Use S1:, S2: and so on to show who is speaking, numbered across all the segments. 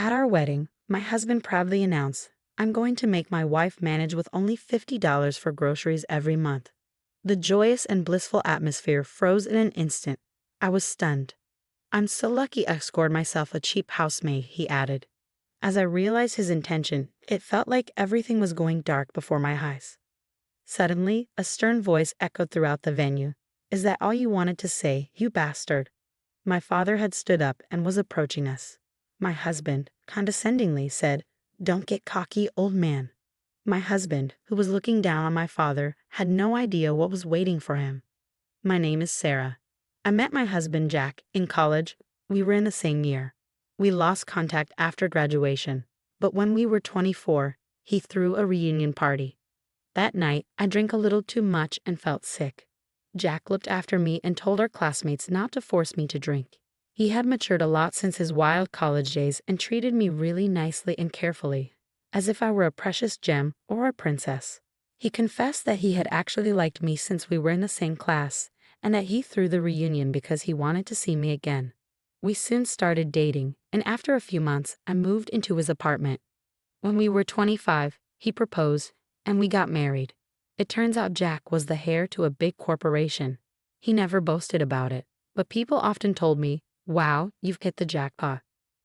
S1: At our wedding, my husband proudly announced, "I'm going to make my wife manage with only $50 for groceries every month." The joyous and blissful atmosphere froze in an instant. I was stunned. "I'm so lucky I scored myself a cheap housemaid," he added. As I realized his intention, it felt like everything was going dark before my eyes. Suddenly, a stern voice echoed throughout the venue. "Is that all you wanted to say, you bastard?" My father had stood up and was approaching us. My husband, condescendingly, said, "Don't get cocky, old man." My husband, who was looking down on my father, had no idea what was waiting for him. "My name is Sarah. I met my husband, Jack, in college. We were in the same year. We lost contact after graduation, but when we were 24, he threw a reunion party. That night, I drank a little too much and felt sick. Jack looked after me and told our classmates not to force me to drink. He had matured a lot since his wild college days and treated me really nicely and carefully, as if I were a precious gem or a princess. He confessed that he had actually liked me since we were in the same class, and that he threw the reunion because he wanted to see me again. We soon started dating, and after a few months, I moved into his apartment. When we were 25, he proposed, and we got married. It turns out Jack was the heir to a big corporation. He never boasted about it, but people often told me, "Wow, you've hit the jackpot."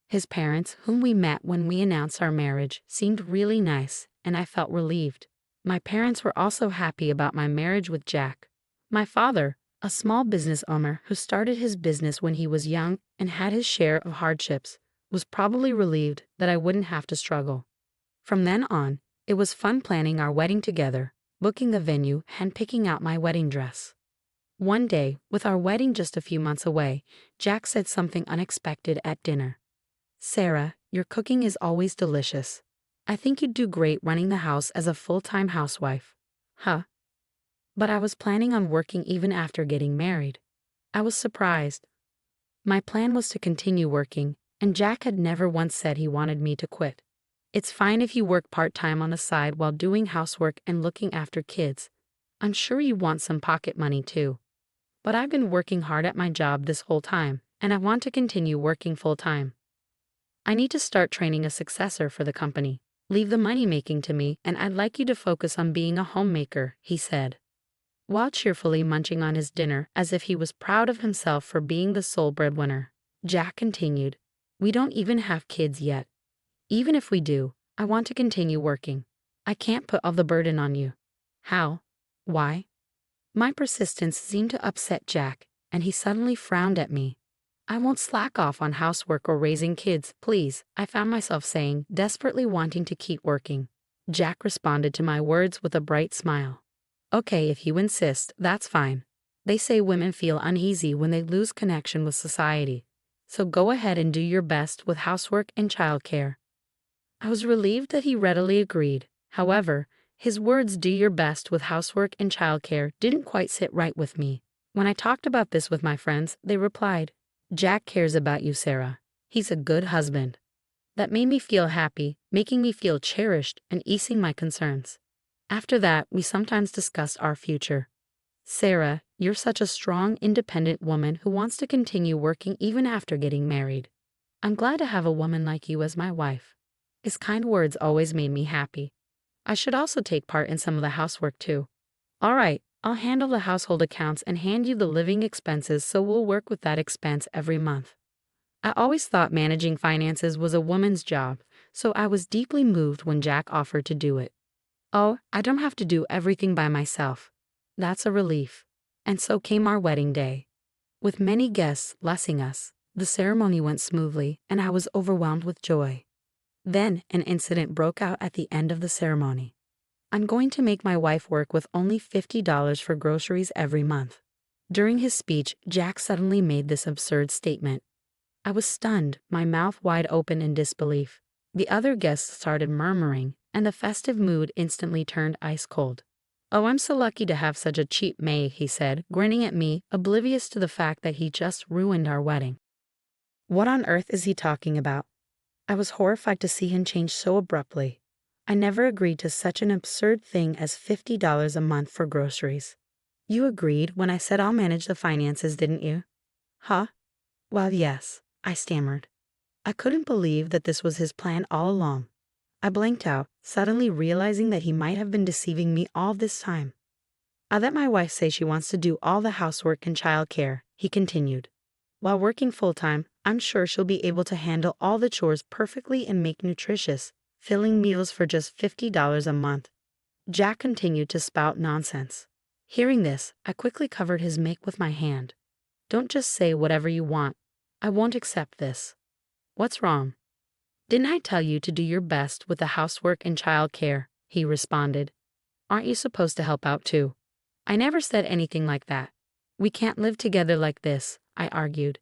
S1: His parents, whom we met when we announced our marriage, seemed really nice, and I felt relieved. My parents were also happy about my marriage with Jack. My father, a small business owner who started his business when he was young and had his share of hardships, was probably relieved that I wouldn't have to struggle. From then on, it was fun planning our wedding together, booking the venue, and picking out my wedding dress. One day, with our wedding just a few months away, Jack said something unexpected at dinner. "Sarah, your cooking is always delicious. I think you'd do great running the house as a full-time housewife." Huh? But I was planning on working even after getting married. I was surprised. My plan was to continue working, and Jack had never once said he wanted me to quit. "It's fine if you work part-time on the side while doing housework and looking after kids. I'm sure you want some pocket money too. But I've been working hard at my job this whole time, and I want to continue working full-time. I need to start training a successor for the company. Leave the money-making to me, and I'd like you to focus on being a homemaker," he said. While cheerfully munching on his dinner as if he was proud of himself for being the sole breadwinner, Jack continued, "We don't even have kids yet. Even if we do, I want to continue working. I can't put all the burden on you." "How? Why?" My persistence seemed to upset Jack, and he suddenly frowned at me. "I won't slack off on housework or raising kids, please," I found myself saying, desperately wanting to keep working. Jack responded to my words with a bright smile. "Okay, if you insist, that's fine. They say women feel uneasy when they lose connection with society. So go ahead and do your best with housework and childcare." I was relieved that he readily agreed. However, his words "do your best with housework and childcare" didn't quite sit right with me. When I talked about this with my friends, they replied, "Jack cares about you, Sarah. He's a good husband." That made me feel happy, making me feel cherished and easing my concerns. After that, we sometimes discussed our future. "Sarah, you're such a strong, independent woman who wants to continue working even after getting married. I'm glad to have a woman like you as my wife." His kind words always made me happy. I should also take part in some of the housework too. "All right, I'll handle the household accounts and hand you the living expenses, so we'll work with that expense every month." I always thought managing finances was a woman's job, so I was deeply moved when Jack offered to do it. "Oh, I don't have to do everything by myself." That's a relief. And so came our wedding day. With many guests blessing us, the ceremony went smoothly, and I was overwhelmed with joy. Then an incident broke out at the end of the ceremony. "I'm going to make my wife work with only $50 for groceries every month." During his speech, Jack suddenly made this absurd statement. I was stunned, my mouth wide open in disbelief. The other guests started murmuring, and the festive mood instantly turned ice cold. "Oh, I'm so lucky to have such a cheap maid," he said, grinning at me, oblivious to the fact that he just ruined our wedding. What on earth is he talking about? I was horrified to see him change so abruptly. I never agreed to such an absurd thing as $50 a month for groceries. "You agreed when I said I'll manage the finances, didn't you?" "Huh? Well, yes," I stammered. I couldn't believe that this was his plan all along. I blanked out, suddenly realizing that he might have been deceiving me all this time. I let my wife say she wants to do all the housework and childcare, he continued. While working full-time, I'm sure she'll be able to handle all the chores perfectly and make nutritious, filling meals for just $50 a month. Jack continued to spout nonsense. Hearing this, I quickly covered his make with my hand. Don't just say whatever you want. I won't accept this. What's wrong? Didn't I tell you to do your best with the housework and childcare? He responded. Aren't you supposed to help out too? I never said anything like that. We can't live together like this, I argued.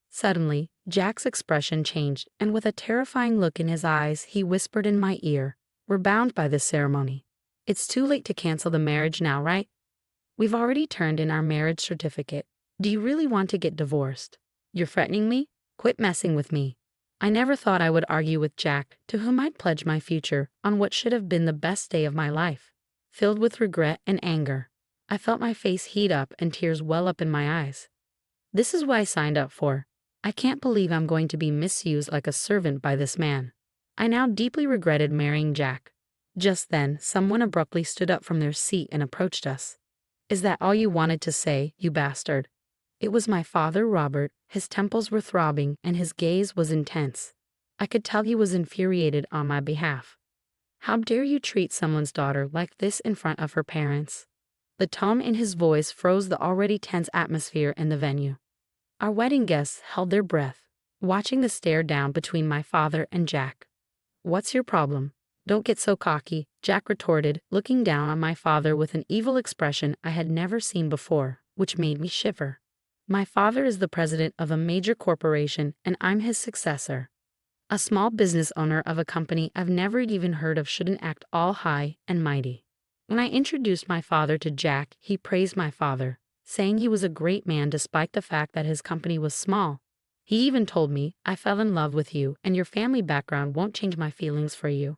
S1: Suddenly, Jack's expression changed, and with a terrifying look in his eyes, he whispered in my ear, We're bound by this ceremony. It's too late to cancel the marriage now, right? We've already turned in our marriage certificate. Do you really want to get divorced? You're threatening me? Quit messing with me. I never thought I would argue with Jack, to whom I'd pledged my future on what should have been the best day of my life. Filled with regret and anger, I felt my face heat up and tears well up in my eyes. This is what I signed up for. I can't believe I'm going to be misused like a servant by this man. I now deeply regretted marrying Jack. Just then, someone abruptly stood up from their seat and approached us. Is that all you wanted to say, you bastard? It was my father, Robert. His temples were throbbing and his gaze was intense. I could tell he was infuriated on my behalf. How dare you treat someone's daughter like this in front of her parents? The tone in his voice froze the already tense atmosphere in the venue. Our wedding guests held their breath, watching the stare down between my father and Jack. What's your problem? Don't get so cocky, Jack retorted, looking down on my father with an evil expression I had never seen before, which made me shiver. My father is the president of a major corporation, and I'm his successor. A small business owner of a company I've never even heard of shouldn't act all high and mighty. When I introduced my father to Jack, he praised my father, saying he was a great man despite the fact that his company was small. He even told me, I fell in love with you, and your family background won't change my feelings for you.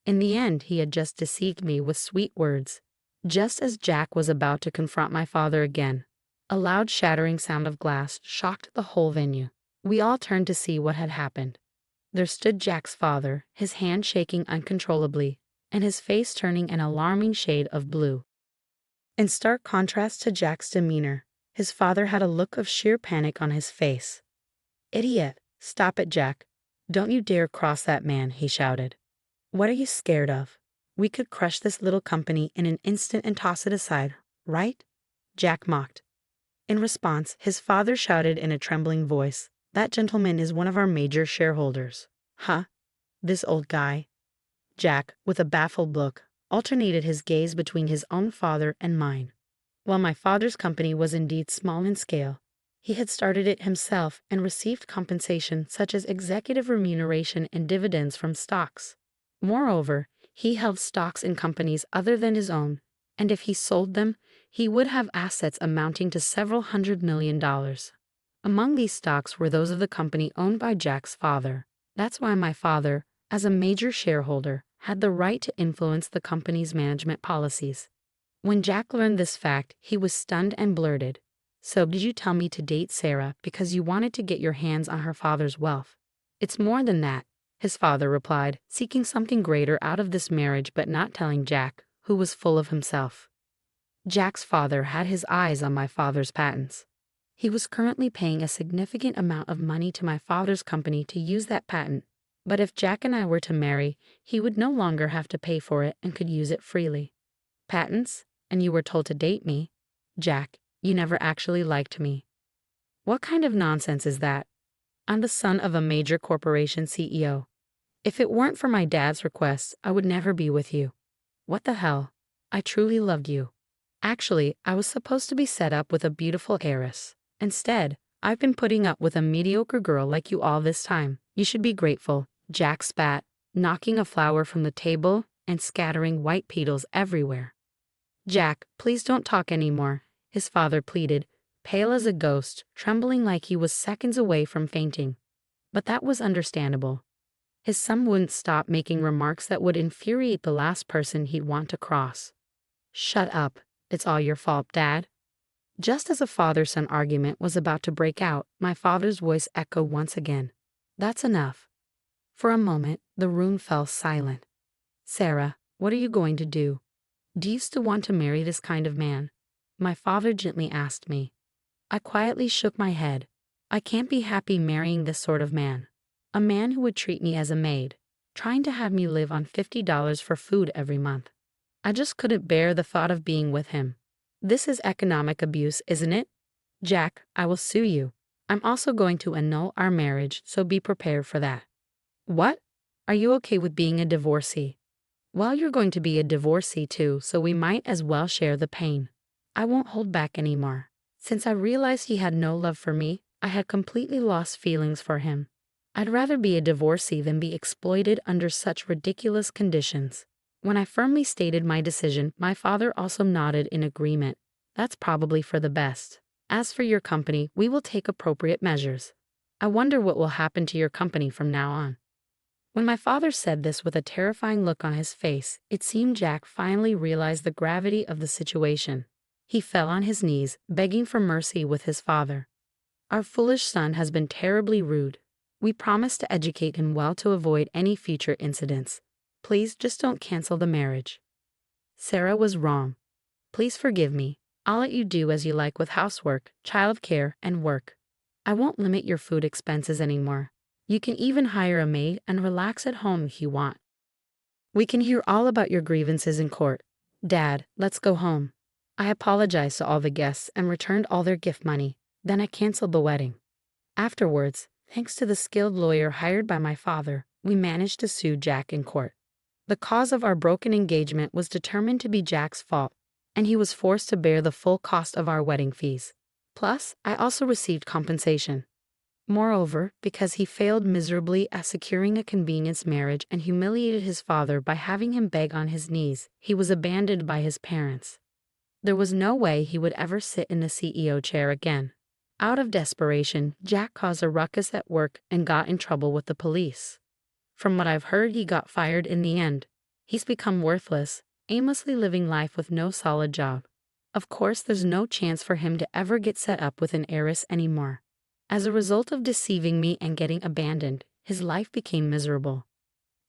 S1: In the end, he had just deceived me with sweet words. Just as Jack was about to confront my father again, a loud shattering sound of glass shocked the whole venue. We all turned to see what had happened. There stood Jack's father, his hand shaking uncontrollably, and his face turning an alarming shade of blue. In stark contrast to Jack's demeanor, his father had a look of sheer panic on his face. Idiot! Stop it, Jack. Don't you dare cross that man, he shouted. What are you scared of? We could crush this little company in an instant and toss it aside, right? Jack mocked. In response, his father shouted in a trembling voice, That gentleman is one of our major shareholders. Huh? This old guy? Jack, with a baffled look, alternated his gaze between his own father and mine. While my father's company was indeed small in scale, he had started it himself and received compensation such as executive remuneration and dividends from stocks. Moreover, he held stocks in companies other than his own, and if he sold them, he would have assets amounting to several $100 million. Among these stocks were those of the company owned by Jack's father. That's why my father, as a major shareholder, had the right to influence the company's management policies. When Jack learned this fact, he was stunned and blurted, So did you tell me to date Sarah because you wanted to get your hands on her father's wealth? It's more than that, his father replied, seeking something greater out of this marriage but not telling Jack, who was full of himself. Jack's father had his eyes on my father's patents. He was currently paying a significant amount of money to my father's company to use that patent, but if Jack and I were to marry, he would no longer have to pay for it and could use it freely. Patents? And you were told to date me? Jack, you never actually liked me. What kind of nonsense is that? I'm the son of a major corporation CEO. If it weren't for my dad's requests, I would never be with you. What the hell? I truly loved you. Actually, I was supposed to be set up with a beautiful heiress. Instead, I've been putting up with a mediocre girl like you all this time. You should be grateful, Jack spat, knocking a flower from the table and scattering white petals everywhere. Jack, please don't talk anymore, his father pleaded, pale as a ghost, trembling like he was seconds away from fainting. But that was understandable. His son wouldn't stop making remarks that would infuriate the last person he'd want to cross. Shut up. It's all your fault, Dad. Just as a father-son argument was about to break out, my father's voice echoed once again. That's enough. For a moment, the room fell silent. Sarah, what are you going to do? Do you still want to marry this kind of man? My father gently asked me. I quietly shook my head. I can't be happy marrying this sort of man. A man who would treat me as a maid, trying to have me live on $50 for food every month. I just couldn't bear the thought of being with him. This is economic abuse, isn't it? Jack, I will sue you. I'm also going to annul our marriage, so be prepared for that. What? Are you okay with being a divorcee? Well, you're going to be a divorcee too, so we might as well share the pain. I won't hold back anymore. Since I realized he had no love for me, I had completely lost feelings for him. I'd rather be a divorcee than be exploited under such ridiculous conditions. When I firmly stated my decision, my father also nodded in agreement. That's probably for the best. As for your company, we will take appropriate measures. I wonder what will happen to your company from now on. When my father said this with a terrifying look on his face, it seemed Jack finally realized the gravity of the situation. He fell on his knees, begging for mercy with his father. Our foolish son has been terribly rude. We promise to educate him well to avoid any future incidents. Please just don't cancel the marriage. Sarah was wrong. Please forgive me. I'll let you do as you like with housework, childcare, and work. I won't limit your food expenses anymore. You can even hire a maid and relax at home if you want. We can hear all about your grievances in court. Dad, let's go home. I apologized to all the guests and returned all their gift money. Then I canceled the wedding. Afterwards, thanks to the skilled lawyer hired by my father, we managed to sue Jack in court. The cause of our broken engagement was determined to be Jack's fault, and he was forced to bear the full cost of our wedding fees. Plus, I also received compensation. Moreover, because he failed miserably at securing a convenience marriage and humiliated his father by having him beg on his knees, he was abandoned by his parents. There was no way he would ever sit in the CEO chair again. Out of desperation, Jack caused a ruckus at work and got in trouble with the police. From what I've heard, he got fired in the end. He's become worthless, aimlessly living life with no solid job. Of course, there's no chance for him to ever get set up with an heiress anymore. As a result of deceiving me and getting abandoned, his life became miserable.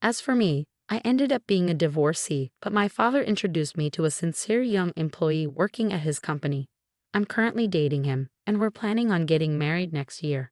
S1: As for me, I ended up being a divorcee, but my father introduced me to a sincere young employee working at his company. I'm currently dating him, and we're planning on getting married next year.